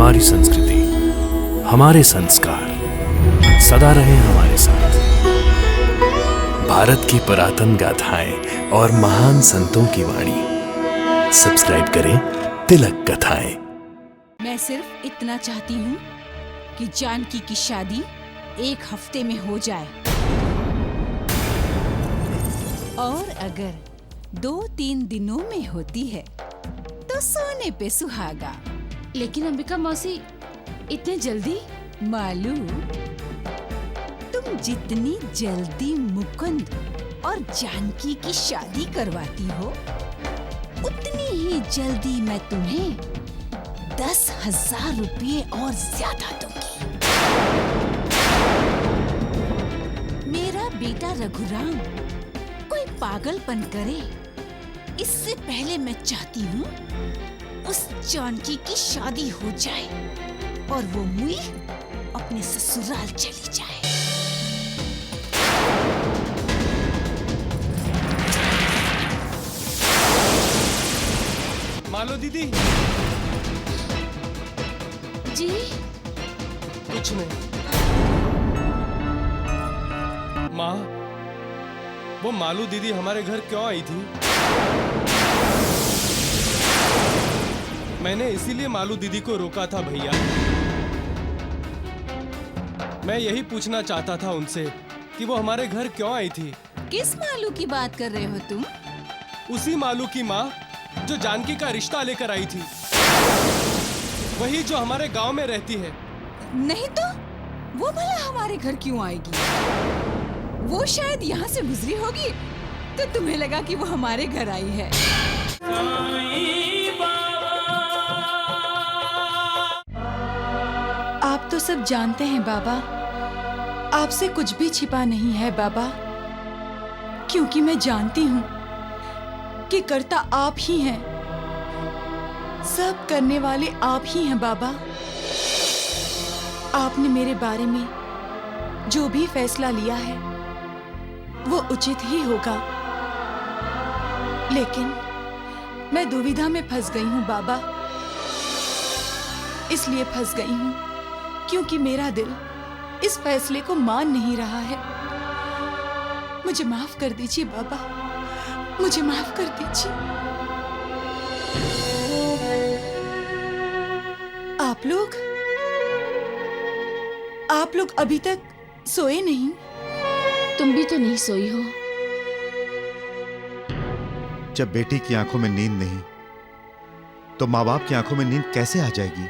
हमारी संस्कृति, हमारे संस्कार सदा रहे हमारे साथ। भारत की पुरातन गाथाएं और महान संतों की वाणी। सब्सक्राइब करें तिलक कथाएं। मैं सिर्फ इतना चाहती हूँ कि जानकी की शादी 1 हफ्ते में हो जाए, और अगर 2-3 दिनों में होती है तो सोने पे सुहागा। लेकिन अंबिका मौसी, इतने जल्दी? मालू, तुम जितनी जल्दी मुकुंद और जानकी की शादी करवाती हो, उतनी ही जल्दी मैं तुम्हें 10,000 रुपये और ज्यादा दूंगी। मेरा बेटा रघुराम कोई पागलपन करे, इससे पहले मैं चाहती हूँ उस जानकी की शादी हो जाए और वो मुई अपने ससुराल चली जाए। मालो दीदी। जी? कुछ नहीं माँ, वो मालू दीदी हमारे घर क्यों आई थी? मैंने इसीलिए मालू दीदी को रोका था भैया। मैं यही पूछना चाहता था उनसे कि वो हमारे घर क्यों आई थी। किस मालू की बात कर रहे हो तुम? उसी मालू की माँ जो जानकी का रिश्ता लेकर आई थी, वही जो हमारे गांव में रहती है। नहीं तो वो भला हमारे घर क्यों आएगी? वो शायद यहाँ से गुजरी होगी तो तुम्हें लगा कि वो हमारे घर आई है। आप तो सब जानते हैं बाबा, आपसे कुछ भी छिपा नहीं है बाबा, क्योंकि मैं जानती हूँ कि कर्ता आप ही हैं, सब करने वाले आप ही हैं बाबा। आपने मेरे बारे में जो भी फैसला लिया है वो उचित ही होगा, लेकिन मैं दुविधा में फंस गई हूँ बाबा। इसलिए फंस गई हूँ क्योंकि मेरा दिल इस फैसले को मान नहीं रहा है। मुझे माफ कर दीजिए बाबा, मुझे माफ कर दीजिए। आप लोग अभी तक सोए नहीं? तुम भी तो नहीं सोई हो। जब बेटी की आंखों में नींद नहीं, तो माँ बाप की आंखों में नींद कैसे आ जाएगी?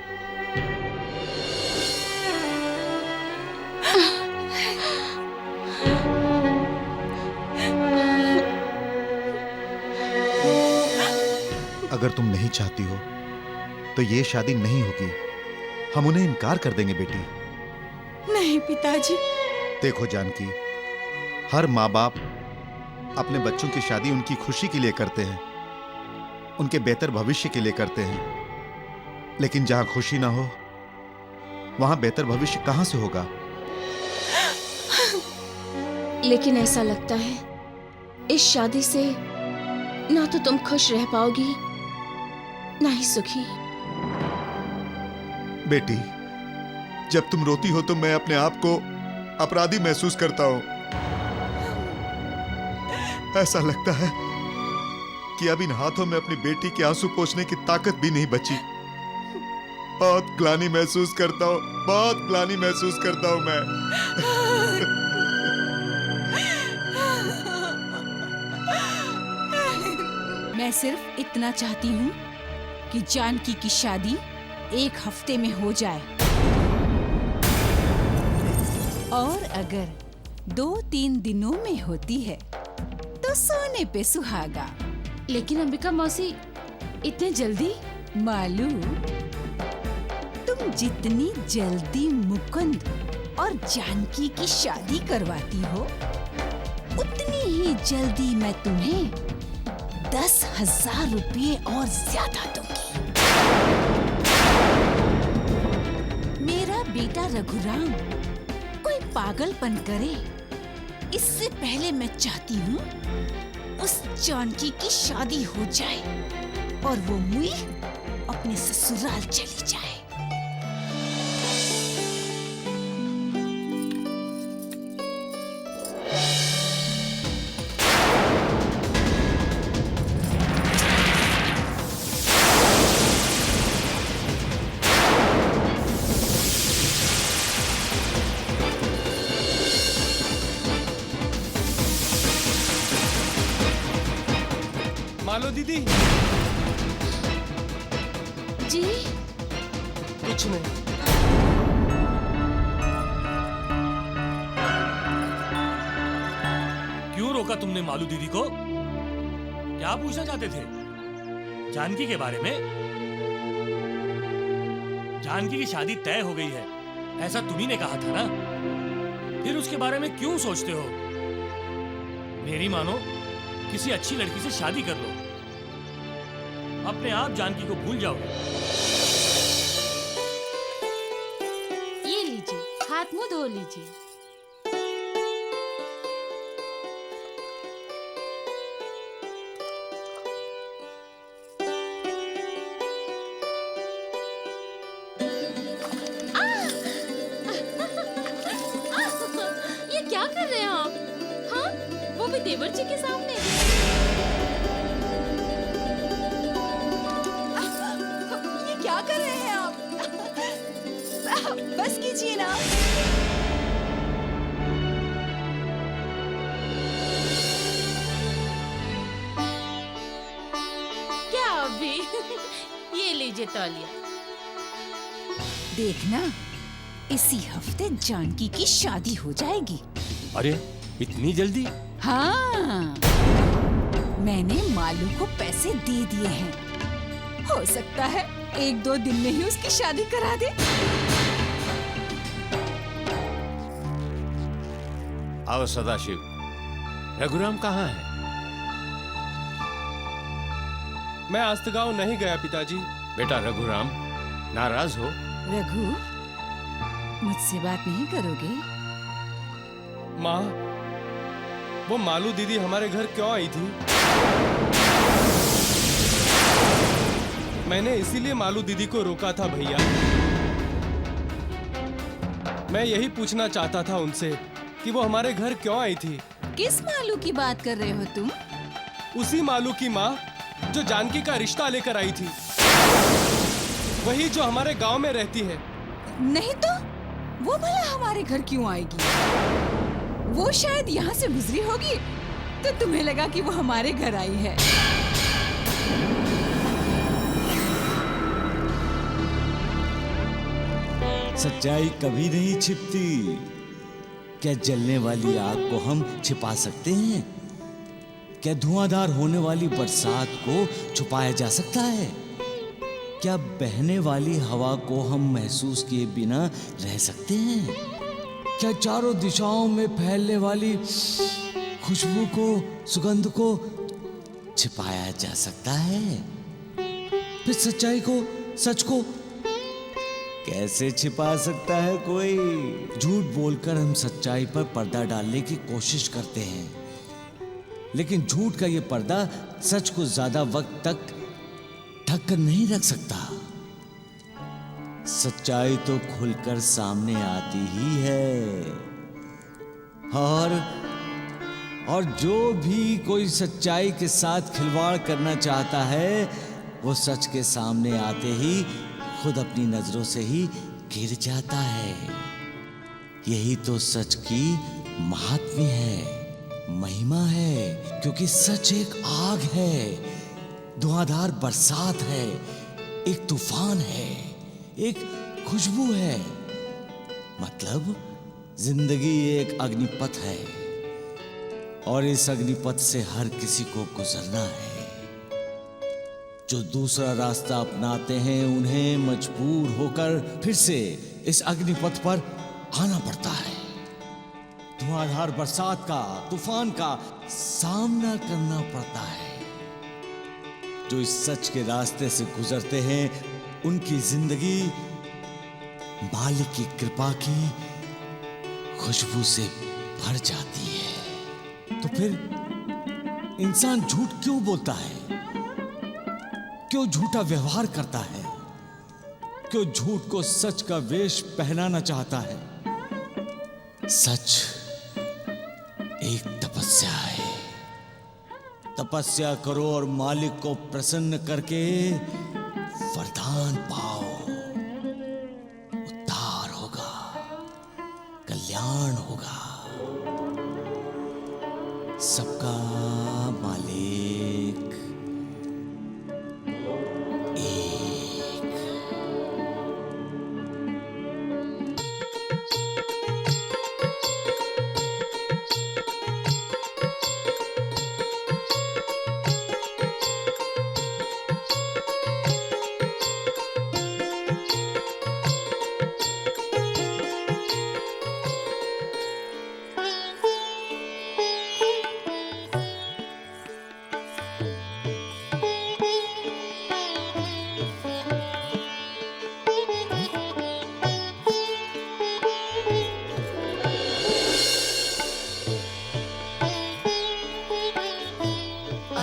अगर तुम नहीं चाहती हो तो ये शादी नहीं होगी। हम उन्हें इनकार कर देंगे बेटी। नहीं पिताजी। देखो जानकी, हर माँ बाप अपने बच्चों की शादी उनकी खुशी के लिए करते हैं, उनके बेहतर भविष्य के लिए करते हैं, लेकिन जहां खुशी ना हो वहां बेहतर भविष्य कहां से होगा? लेकिन ऐसा लगता है इस शादी से ना तो तुम खुश रह पाओगी, ना ही सुखी। बेटी, जब तुम रोती हो तो मैं अपने आप को अपराधी महसूस करता हूं। ऐसा लगता है कि अब इन हाथों में अपनी बेटी के आंसू पोंछने की ताकत भी नहीं बची। बहुत ग्लानि महसूस करता हूं, बहुत ग्लानि महसूस करता हूं मैं। मैं सिर्फ इतना चाहती हूँ कि जानकी की शादी 1 हफ्ते में हो जाए, और अगर 2-3 दिनों में होती है तो सोने पे सुहागा। लेकिन अंबिका मौसी, इतने जल्दी? मालू, तुम जितनी जल्दी मुकुंद और जानकी की शादी करवाती हो, उतनी ही जल्दी मैं तुम्हें 10,000 रुपये और ज्यादा दूंगी। मेरा बेटा रघुराम कोई पागलपन करे, इससे पहले मैं चाहती हूँ उस जानकी की शादी हो जाए और वो मुई अपने ससुराल चली जाए। दीदी। जी कुछ नहीं। क्यों रोका तुमने मालू दीदी को? क्या पूछना चाहते थे? जानकी के बारे में? जानकी की शादी तय हो गई है, ऐसा तुम्ही ने कहा था ना? फिर उसके बारे में क्यों सोचते हो? मेरी मानो, किसी अच्छी लड़की से शादी कर लो, अपने आप जानकी को भूल जाओगे। ये लीजिए, हाथ मुंह धो लीजिए। ये क्या कर रहे हैं आप? हाँ, वो भी देवर जी के सामने। ये क्या कर रहे हैं आप? बस कीजिए ना। क्या अभी? ये लीजिए तौलिया। देखना, इसी हफ्ते जानकी की शादी हो जाएगी। अरे इतनी जल्दी? हाँ, मैंने मालू को पैसे दे दिए हैं। हो सकता है 1-2 दिन में ही उसकी शादी करा दे। आओ सदाशिव, रघुराम कहाँ है? मैं आस्तगांव नहीं गया पिताजी। बेटा रघुराम, नाराज हो? रघु, मुझसे बात नहीं करोगे? माँ, वो मालू दीदी हमारे घर क्यों आई थी? मैंने इसीलिए मालू दीदी को रोका था भैया। मैं यही पूछना चाहता था उनसे कि वो हमारे घर क्यों आई थी। किस मालू की बात कर रहे हो तुम? उसी मालू की माँ जो जानकी का रिश्ता लेकर आई थी, वही जो हमारे गांव में रहती है। नहीं तो वो भला हमारे घर क्यों आएगी? वो शायद यहाँ से गुजरी होगी, तो तुम्हें लगा कि वो हमारे घर आई है। सच्चाई कभी नहीं छिपती। क्या जलने वाली आग को हम छिपा सकते हैं? क्या धुआंधार होने वाली बरसात को छुपाया जा सकता है? क्या बहने वाली हवा को हम महसूस किए बिना रह सकते हैं? क्या चारों दिशाओं में फैलने वाली खुशबू को, सुगंध को छिपाया जा सकता है? फिर सच्चाई को, सच को कैसे छिपा सकता है कोई? झूठ बोलकर हम सच्चाई पर पर्दा डालने की कोशिश करते हैं, लेकिन झूठ का ये पर्दा सच को ज्यादा वक्त तक ढक कर नहीं रख सकता। सच्चाई तो खुलकर सामने आती ही है, और जो भी कोई सच्चाई के साथ खिलवाड़ करना चाहता है, वो सच के सामने आते ही खुद अपनी नजरों से ही गिर जाता है। यही तो सच की महात्म्य है, महिमा है, क्योंकि सच एक आग है, धुआंधार बरसात है, एक तूफान है, एक खुशबू है। मतलब जिंदगी एक अग्निपथ है, और इस अग्निपथ से हर किसी को गुजरना है। जो दूसरा रास्ता अपनाते हैं, उन्हें मजबूर होकर फिर से इस अग्निपथ पर आना पड़ता है। धुआंधार बरसात का, तूफान का सामना करना पड़ता है। जो इस सच के रास्ते से गुजरते हैं, उनकी जिंदगी मालिक की कृपा की खुशबू से भर जाती है। तो फिर इंसान झूठ क्यों बोलता है? क्यों झूठा व्यवहार करता है? क्यों झूठ को सच का वेश पहनाना चाहता है? सच एक तपस्या है। तपस्या करो और मालिक को प्रसन्न करके वरदान पाओ। उद्धार होगा, कल्याण होगा। सबका मालिक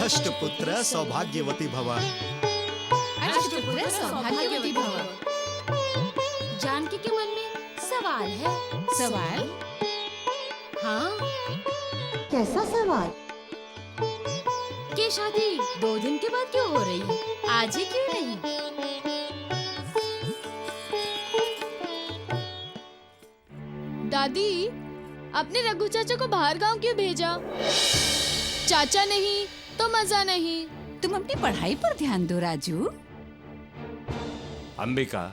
अष्टपुत्र सौभाग्यवती भव। अष्टपुत्र सौभाग्यवती भव। जानकी के मन में सवाल है। सवाल? हाँ, कैसा सवाल? कि शादी 2 दिन के बाद क्यों हो रही है, आज ही क्यों नहीं? दादी, अपने रघु चाचा को बाहर गांव क्यों भेजा? चाचा नहीं तो मजा नहीं। तुम अपनी पढ़ाई पर ध्यान दो राजू। अंबिका,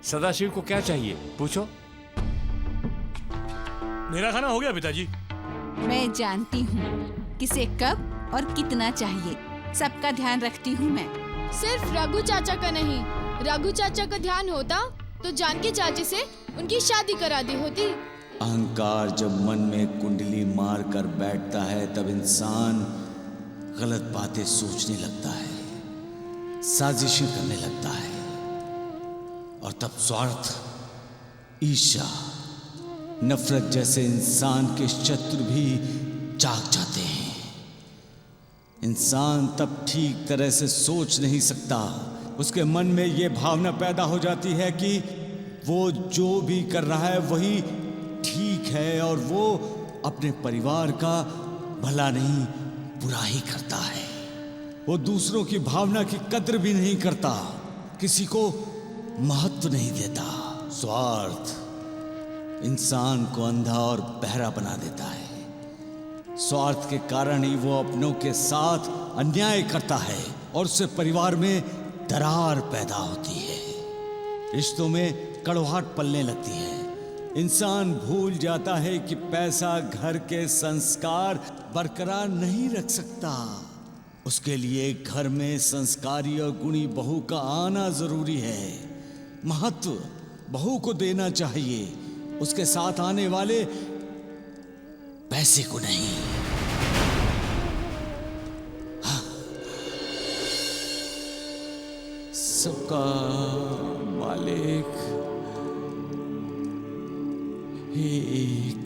सदाशिव को क्या चाहिए पूछो। मेरा खाना हो गया पिताजी। मैं जानती हूँ किसे कब और कितना चाहिए, सबका ध्यान रखती हूँ मैं। सिर्फ रघु चाचा का नहीं, रघु चाचा का ध्यान होता तो जानकी चाची से उनकी शादी करा दी होती। अहंकार जब मन में कुंडली मार कर बैठता है तब इंसान गलत बातें सोचने लगता है, साजिशें करने लगता है, और तब स्वार्थ, ईर्ष्या, नफरत जैसे इंसान के शत्रु भी जाग जाते हैं। इंसान तब ठीक तरह से सोच नहीं सकता। उसके मन में ये भावना पैदा हो जाती है कि वो जो भी कर रहा है वही ठीक है, और वो अपने परिवार का भला नहीं बुरा ही करता है। वो दूसरों की भावना की कद्र भी नहीं करता, किसी को महत्व नहीं देता। स्वार्थ इंसान को अंधा और बहरा बना देता है। स्वार्थ के कारण ही वो अपनों के साथ अन्याय करता है और उससे परिवार में दरार पैदा होती है, रिश्तों में कड़वाहट पलने लगती है। इंसान भूल जाता है कि पैसा घर के संस्कार बरकरार नहीं रख सकता। उसके लिए घर में संस्कारी और गुणी बहू का आना जरूरी है। महत्व बहू को देना चाहिए, उसके साथ आने वाले पैसे को नहीं। हाँ। सबका मालिक एक।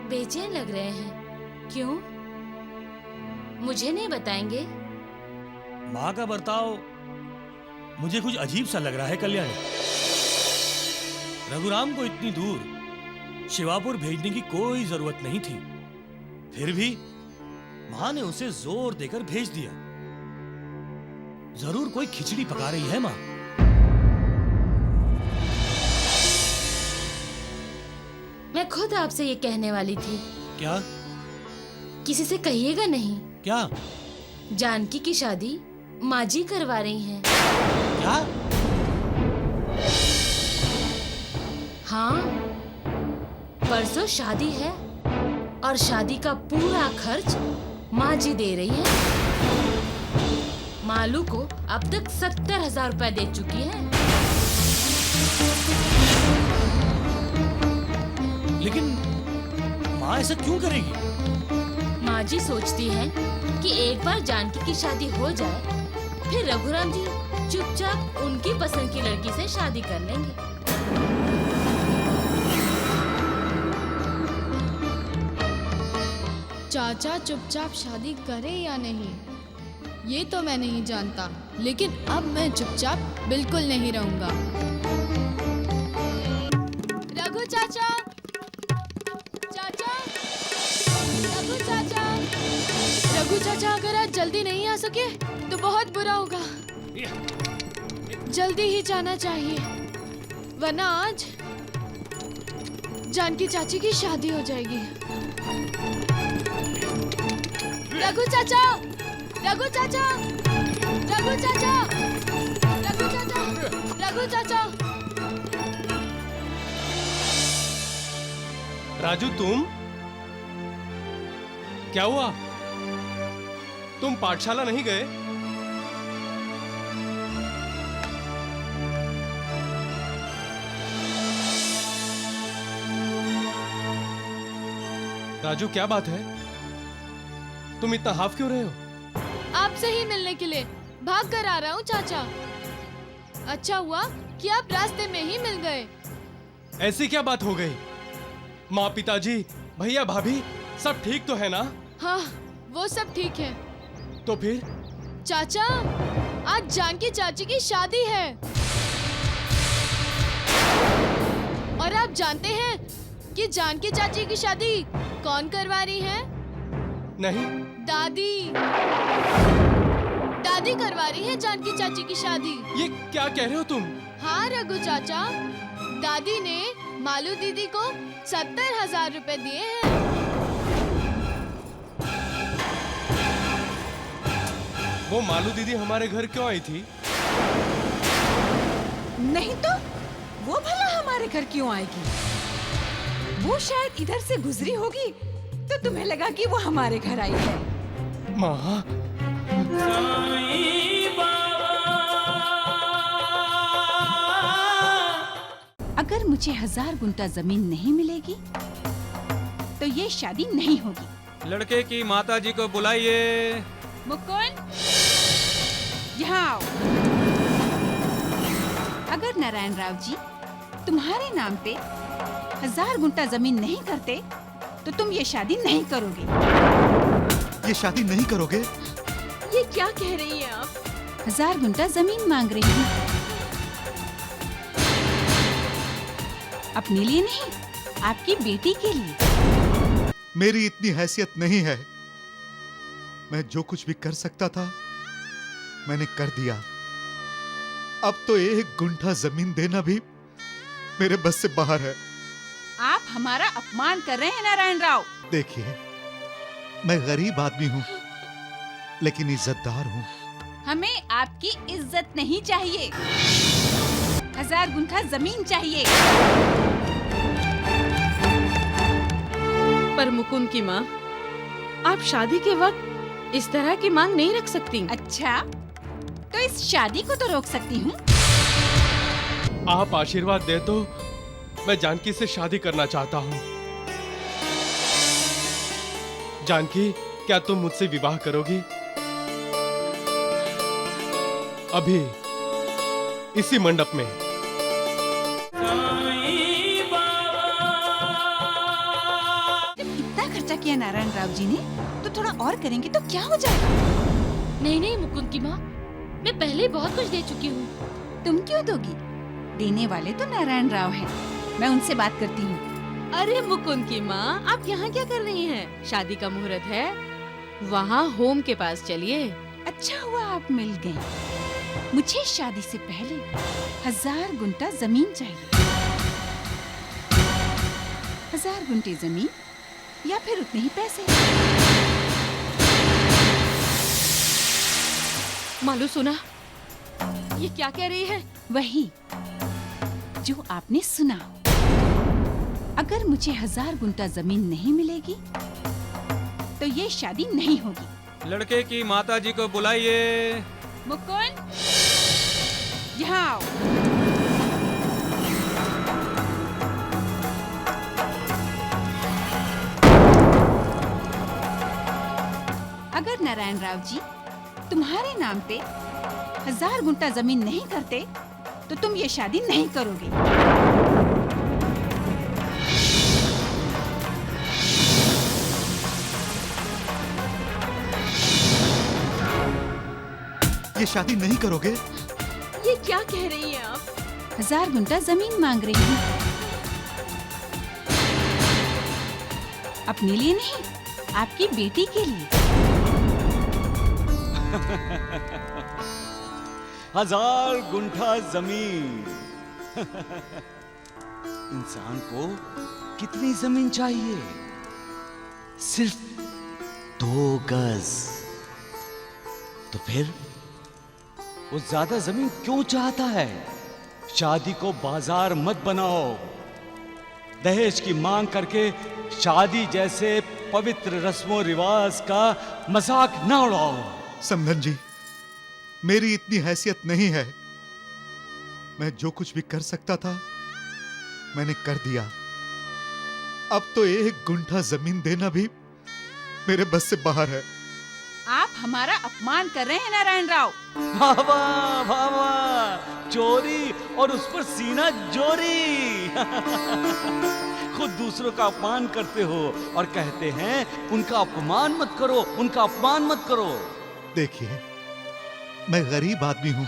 बेचैन लग रहे हैं, क्यों? मुझे नहीं बताएंगे? माँ का बर्ताव मुझे कुछ अजीब सा लग रहा है कल्याणी। रघुराम को इतनी दूर शिवापुर भेजने की कोई जरूरत नहीं थी, फिर भी माँ ने उसे जोर देकर भेज दिया। जरूर कोई खिचड़ी पका रही है माँ। मैं खुद आपसे ये कहने वाली थी। क्या? किसी से कहिएगा नहीं। क्या? जानकी की शादी माँ जी करवा रही हैं। क्या? हाँ, परसों शादी है और शादी का पूरा खर्च माँ जी दे रही है। मालू को अब तक 70,000 रुपए दे चुकी है। लेकिन माँ ऐसा क्यों करेगी? माँ जी सोचती है कि एक बार जानकी की शादी हो जाए, फिर रघुराम जी चुपचाप उनकी पसंद की लड़की से शादी कर लेंगे। चाचा चुपचाप शादी करे या नहीं ये तो मैं नहीं जानता, लेकिन अब मैं चुपचाप बिल्कुल नहीं रहूंगा। रघु चाचा, चाचा, रघु चाचा, रघु चाचा, अगर आज जल्दी नहीं आ सके तो बहुत बुरा होगा। जल्दी ही जाना चाहिए, वरना आज जानकी चाची की शादी हो जाएगी। रघु चाचा, रघु चाचा, रघु चाचा, रघु चाचा, रघु चाचा। राजू, तुम क्या हुआ? तुम पाठशाला नहीं गए? राजू, क्या बात है? तुम इतना हाफ क्यों रहे हो? आपसे ही मिलने के लिए भाग कर आ रहा हूँ चाचा। अच्छा हुआ कि आप रास्ते में ही मिल गए। ऐसी क्या बात हो गई? माँ, पिताजी, भैया, भाभी सब ठीक तो है ना? हाँ, वो सब ठीक है। तो फिर? चाचा, आज जानकी चाची की शादी है। और आप जानते हैं कि जानकी चाची की शादी कौन करवा रही है? नहीं। दादी। दादी करवा रही है जानकी चाची की शादी। ये क्या कह रहे हो तुम? हाँ रघु चाचा, दादी ने मालू दीदी को 70,000 रुपए दिए हैं। वो मालू दीदी हमारे घर क्यों आई थी? नहीं तो वो भला हमारे घर क्यों आएगी? वो शायद इधर से गुजरी होगी तो तुम्हें लगा कि वो हमारे घर आई है। माँ, अगर मुझे 1000 गुंठा जमीन नहीं मिलेगी तो ये शादी नहीं होगी। लड़के की माताजी को बुलाइए। मुकुंद, यहाँ आओ। अगर नारायण राव जी तुम्हारे नाम पे 1000 गुंठा जमीन नहीं करते तो तुम ये शादी नहीं करोगे। ये शादी नहीं करोगे? ये क्या कह रही हैं आप? 1000 गुंठा जमीन मांग रही हूँ, अपने लिए नहीं, आपकी बेटी के लिए। मेरी इतनी हैसियत नहीं है। मैं जो कुछ भी कर सकता था मैंने कर दिया। अब तो 1 गुंठा जमीन देना भी मेरे बस से बाहर है। आप हमारा अपमान कर रहे हैं नारायण राव। देखिए, मैं गरीब आदमी हूँ लेकिन इज्जतदार हूँ। हमें आपकी इज्जत नहीं चाहिए, 1000 गुंठा जमीन चाहिए। पर मुकुंद की माँ, आप शादी के वक्त इस तरह की मांग नहीं रख सकती। अच्छा, तो इस शादी को तो रोक सकती हूँ। आप आशीर्वाद दे तो मैं जानकी से शादी करना चाहता हूँ। जानकी, क्या तुम मुझसे विवाह करोगी? अभी इसी मंडप में। इतना खर्चा किया नारायण राव जी ने, तो थोड़ा और करेंगे तो क्या हो जाएगा? नहीं नहीं मुकुंद की माँ, मैं पहले ही बहुत कुछ दे चुकी हूँ। तुम क्यों दोगी? देने वाले तो नारायण राव हैं। मैं उनसे बात करती हूँ। अरे मुकुंद की माँ, आप यहाँ क्या कर रही हैं? शादी का मुहूर्त है, वहाँ होम के पास चलिए। अच्छा हुआ आप मिल गई। मुझे शादी से पहले 1000 गुंठा जमीन चाहिए। 1000 गुंठे जमीन या फिर उतने ही पैसे। मालू सुना? ये क्या कह रही है? वही जो आपने सुना। अगर मुझे 1000 गुंठा जमीन नहीं मिलेगी तो ये शादी नहीं होगी। लड़के की माताजी को बुलाइए। मुकुंद, यहाँ आओ। अगर नारायण राव जी तुम्हारे नाम पे 1000 गुंठा जमीन नहीं करते तो तुम ये शादी नहीं करोगे। ये शादी नहीं करोगे? ये क्या कह रही हैं आप? 1000 गुंठा जमीन मांग रही हूँ, अपने लिए नहीं, आपकी बेटी के लिए। 1000 गुंठा जमीन। इंसान को कितनी जमीन चाहिए? सिर्फ 2 गज। तो फिर वो ज्यादा जमीन क्यों चाहता है? शादी को बाजार मत बनाओ। दहेज की मांग करके शादी जैसे पवित्र रस्मों रिवाज का मजाक ना उड़ाओ। समधन जी, मेरी इतनी हैसियत नहीं है। मैं जो कुछ भी कर सकता था मैंने कर दिया। अब तो 1 गुंठा जमीन देना भी मेरे बस से बाहर है। आप हमारा अपमान कर रहे हैं नारायण राव। वाह वाह वाह वाह, चोरी और उस पर सीना जोरी। खुद दूसरों का अपमान करते हो और कहते हैं उनका अपमान मत करो, उनका अपमान मत करो। देखिए, मैं गरीब आदमी हूं,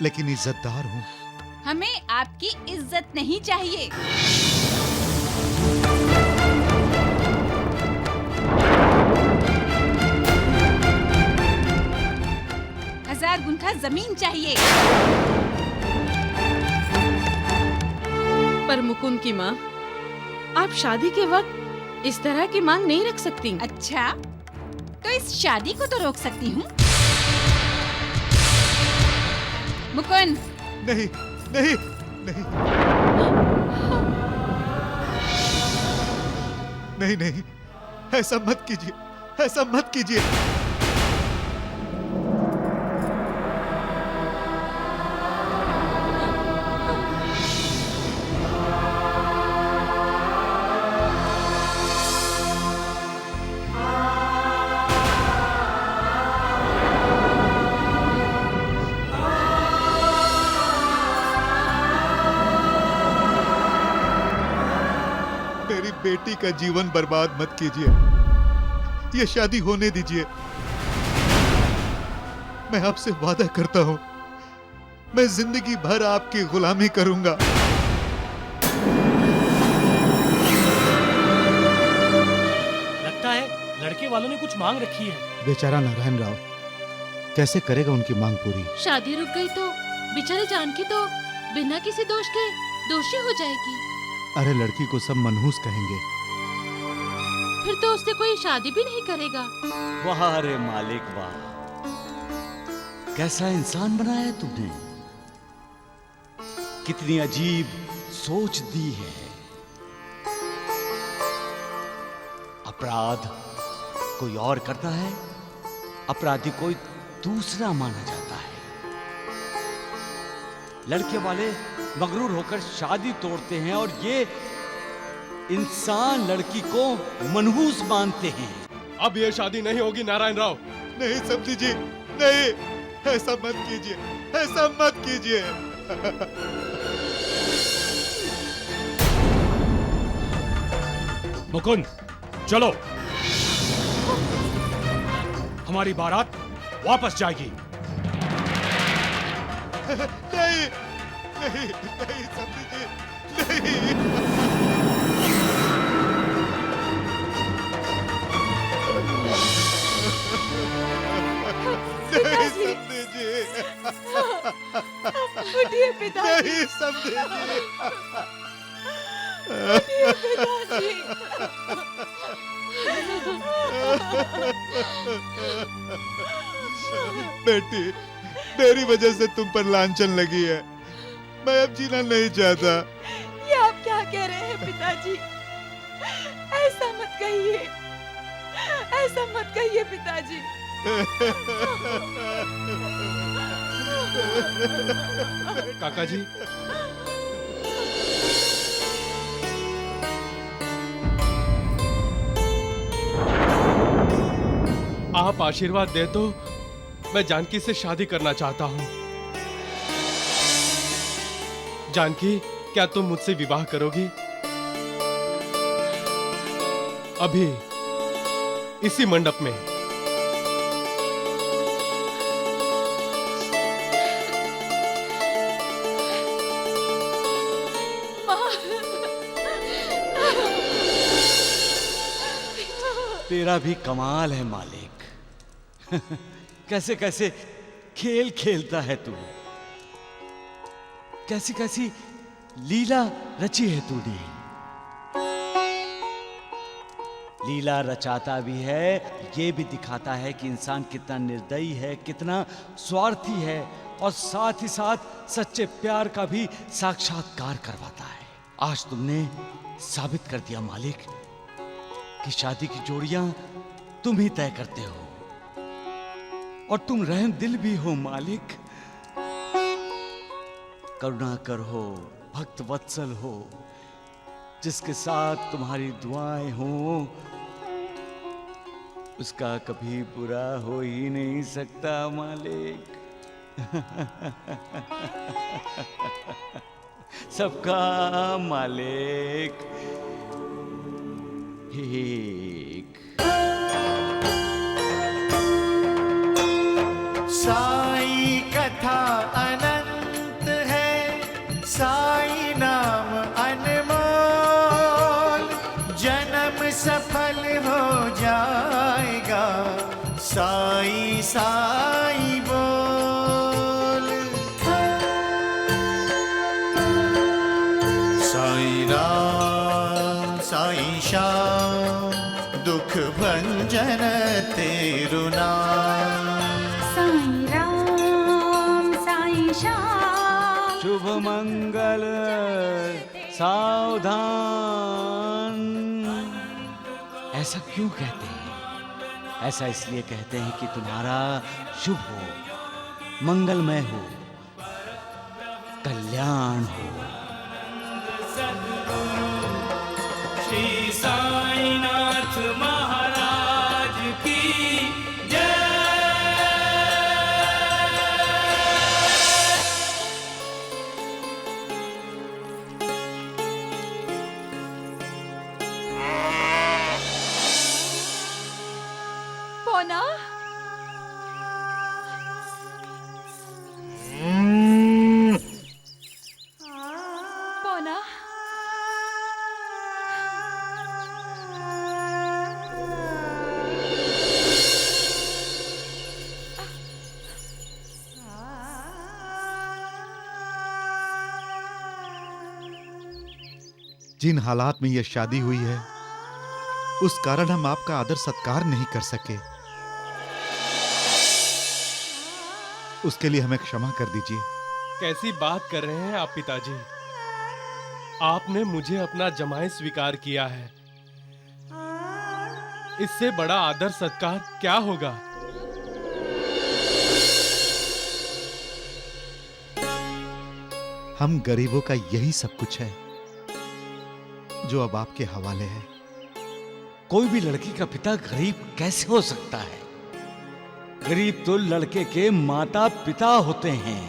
लेकिन इज्जतदार हूं। हमें आपकी इज्जत नहीं चाहिए। हजार गुंठा जमीन चाहिए। पर मुकुंद की माँ, आप शादी के वक्त इस तरह की मांग नहीं रख सकती। अच्छा, तो इस शादी को तो रोक सकती हूँ। मुकुंद। नहीं नहीं नहीं नहीं नहीं, ऐसा मत कीजिए, ऐसा मत कीजिए। मेरी बेटी का जीवन बर्बाद मत कीजिए, ये शादी होने दीजिए। मैं आपसे वादा करता हूं, मैं जिंदगी भर आपकी गुलामी करूंगा। लगता है लड़के वालों ने कुछ मांग रखी है। बेचारा नारायण राव कैसे करेगा उनकी मांग पूरी? शादी रुक गई तो बेचारी जानकी तो बिना किसी दोष के दोषी हो जाएगी। अरे लड़की को सब मनहूस कहेंगे। फिर तो उससे कोई शादी भी नहीं करेगा। वाह रे मालिक वाह, कैसा इंसान बनाया तुमने, कितनी अजीब सोच दी है। अपराध कोई और करता है, अपराधी कोई दूसरा माना जाता है। लड़के वाले मगरूर होकर शादी तोड़ते हैं और ये इंसान लड़की को मनहूस मानते हैं। अब ये शादी नहीं होगी नारायण राव। नहीं समझी जी, नहीं, ऐसा मत कीजिए, ऐसा मत कीजिए। मुकुंद चलो, हमारी बारात वापस जाएगी। नहीं नहीं नहीं समझी जी, नहीं। नहीं समझी जी, उठिए पिताजी। नहीं समझी जी। उठिए पिताजी। बेटी, मेरी वजह से तुम पर लांछन लगी है, मैं अब जीना नहीं चाहता। ये आप क्या कह रहे हैं पिताजी? ऐसा मत कहिए, ऐसा मत कहिए पिताजी। काका जी, आप आशीर्वाद दे तो मैं जानकी से शादी करना चाहता हूं। जानकी, क्या तुम मुझसे विवाह करोगी? अभी इसी मंडप में। तेरा भी कमाल है मालिक। कैसे कैसे खेल खेलता है तू, कैसी कैसी लीला रची है तूने। लीला रचाता भी है, ये भी दिखाता है कि इंसान कितना निर्दयी है, कितना स्वार्थी है, और साथ ही साथ सच्चे प्यार का भी साक्षात्कार करवाता है। आज तुमने साबित कर दिया मालिक कि शादी की जोड़ियां तुम ही तय करते हो, और तुम रहम दिल भी हो मालिक। करुणाकर हो, भक्त वत्सल हो, जिसके साथ तुम्हारी दुआएं हो उसका कभी बुरा हो ही नहीं सकता मालिक। सबका मालिक एक। साई कथा अनंत है, साई नाम अनमोल, जन्म सफल हो जाएगा, साई साई बोल। साई राम साई श्याम, दुख भंजन तेरु नाम। साई राम साई श्याम, शुभ मंगल सावधान। ऐसा क्यों कहते हैं? ऐसा इसलिए कहते हैं कि तुम्हारा शुभ हो, मंगलमय हो, कल्याण हो। श्री साईनाथ महाराज की जय। पोना, पोना, जिन हालात में यह शादी हुई है, उस कारण हम आपका आदर सत्कार नहीं कर सके। उसके लिए हमें क्षमा कर दीजिए। कैसी बात कर रहे हैं आप पिताजी? आपने मुझे अपना जमाई स्वीकार किया है, इससे बड़ा आदर सत्कार क्या होगा? हम गरीबों का यही सब कुछ है जो अब आपके हवाले है। कोई भी लड़की का पिता गरीब कैसे हो सकता है? गरीब तो लड़के के माता पिता होते हैं।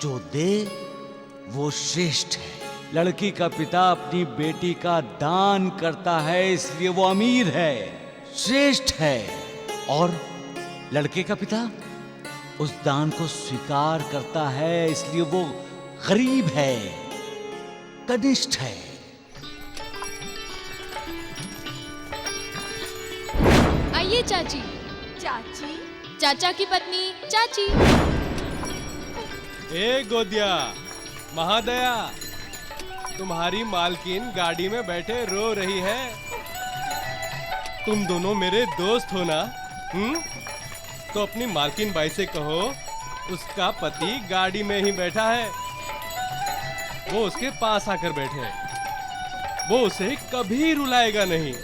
जो दे वो श्रेष्ठ है। लड़की का पिता अपनी बेटी का दान करता है, इसलिए वो अमीर है, श्रेष्ठ है। और लड़के का पिता उस दान को स्वीकार करता है, इसलिए वो गरीब है, कनिष्ठ है। आइए चाची। चाची, चाचा की पत्नी चाची। ए गोदिया, महादया, तुम्हारी मालकिन गाड़ी में बैठे रो रही है। तुम दोनों मेरे दोस्त हो ना? तो अपनी मालकिन बाई से कहो उसका पति गाड़ी में ही बैठा है, वो उसके पास आकर बैठे, वो उसे कभी रुलाएगा नहीं।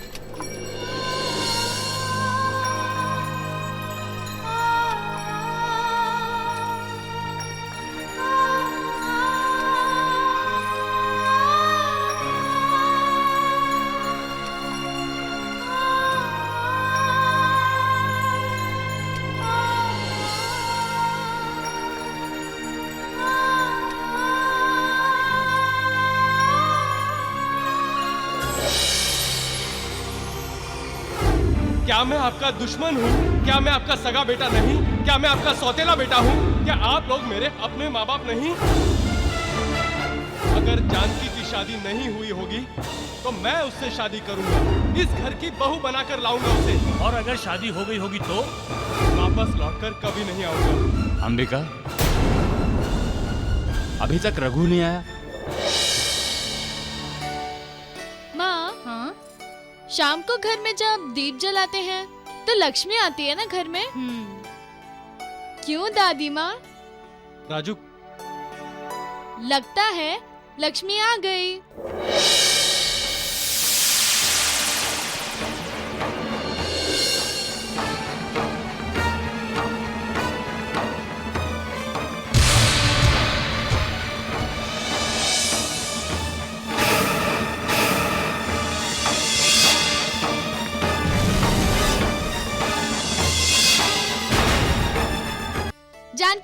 क्या मैं आपका दुश्मन हूँ? क्या मैं आपका सगा बेटा नहीं? क्या मैं आपका सौतेला बेटा हूँ? क्या आप लोग मेरे अपने माँ बाप नहीं? अगर जानकी की शादी नहीं हुई होगी तो मैं उससे शादी करूंगा, इस घर की बहू बनाकर लाऊंगा उसे। और अगर शादी हो गई होगी तो वापस लौटकर कभी नहीं आऊंगा। अंबिका, अभी तक रघु नहीं आया? माँ, हाँ? शाम को घर में जब दीप जलाते हैं तो लक्ष्मी आती है ना घर में? क्यों दादी माँ? राजू, लगता है लक्ष्मी आ गई।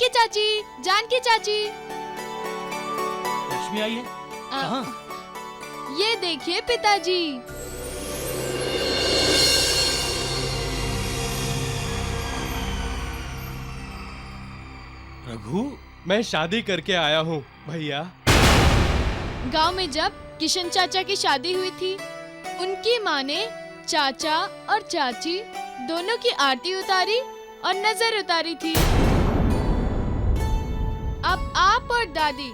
जानकी चाची, जानकी चाची। लक्ष्मी आई है? कहाँ? ये देखिए पिताजी। रघु, मैं शादी करके आया हूँ भैया। गांव में जब किशन चाचा की शादी हुई थी, उनकी माँ ने चाचा और चाची दोनों की आरती उतारी और नजर उतारी थी। अब आप और दादी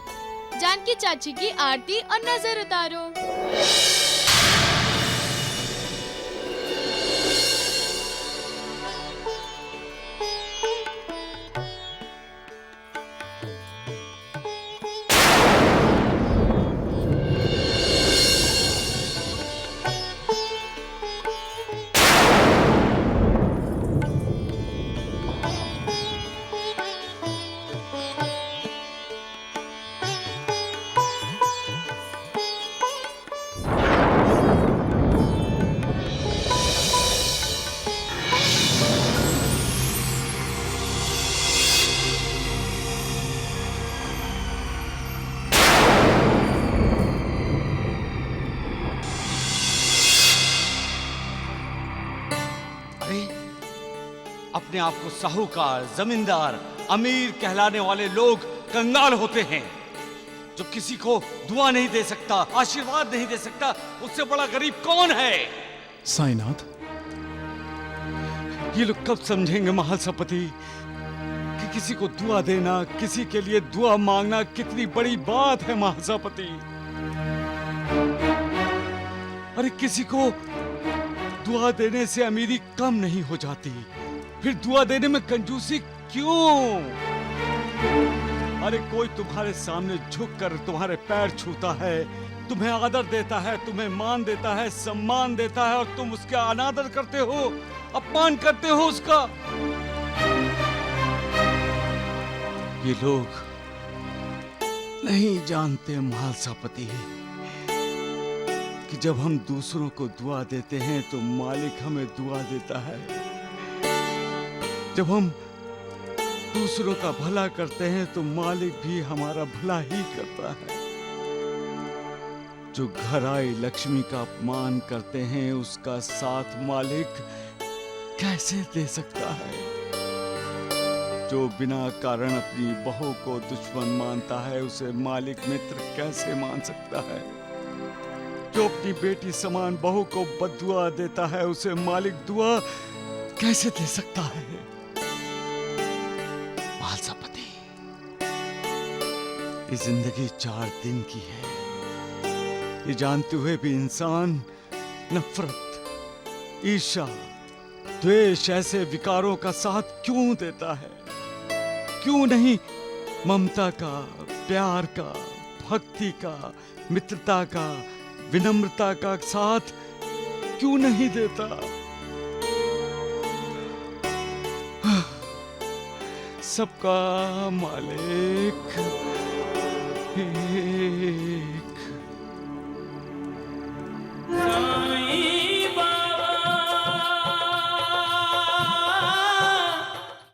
जानकी चाची की आरती और नजर उतारो। अपने आप को साहूकार, जमींदार, अमीर कहलाने वाले लोग कंगाल होते हैं। जो किसी को दुआ नहीं दे सकता, आशीर्वाद नहीं दे सकता, उससे बड़ा गरीब कौन है? साईनाथ, ये लोग कब समझेंगे महासपति कि किसी को दुआ देना, किसी के लिए दुआ मांगना कितनी बड़ी बात है महासपति। अरे किसी को दुआ देने से अमीरी कम नहीं हो जाती, फिर दुआ देने में कंजूसी क्यों? अरे कोई तुम्हारे सामने झुककर तुम्हारे पैर छूता है, तुम्हें आदर देता है, तुम्हें मान देता है, सम्मान देता है, और तुम उसका अनादर करते हो, अपमान करते हो उसका। ये लोग नहीं जानते महासपति कि जब हम दूसरों को दुआ देते हैं तो मालिक हमें दुआ देता है। जब हम दूसरों का भला करते हैं तो मालिक भी हमारा भला ही करता है। जो घर आई लक्ष्मी का अपमान करते हैं उसका साथ मालिक कैसे दे सकता है? जो बिना कारण अपनी बहू को दुश्मन मानता है उसे मालिक मित्र कैसे मान सकता है? जो अपनी बेटी समान बहू को बद्दुआ देता है उसे मालिक दुआ कैसे दे सकता है? महासपति, ये जिंदगी 4 दिन की है, ये जानते हुए भी इंसान नफरत, ईर्ष्या, द्वेष ऐसे विकारों का साथ क्यों देता है? क्यों नहीं ममता का, प्यार का, भक्ति का, मित्रता का, विनम्रता का साथ क्यों नहीं देता? सबका मालिक एक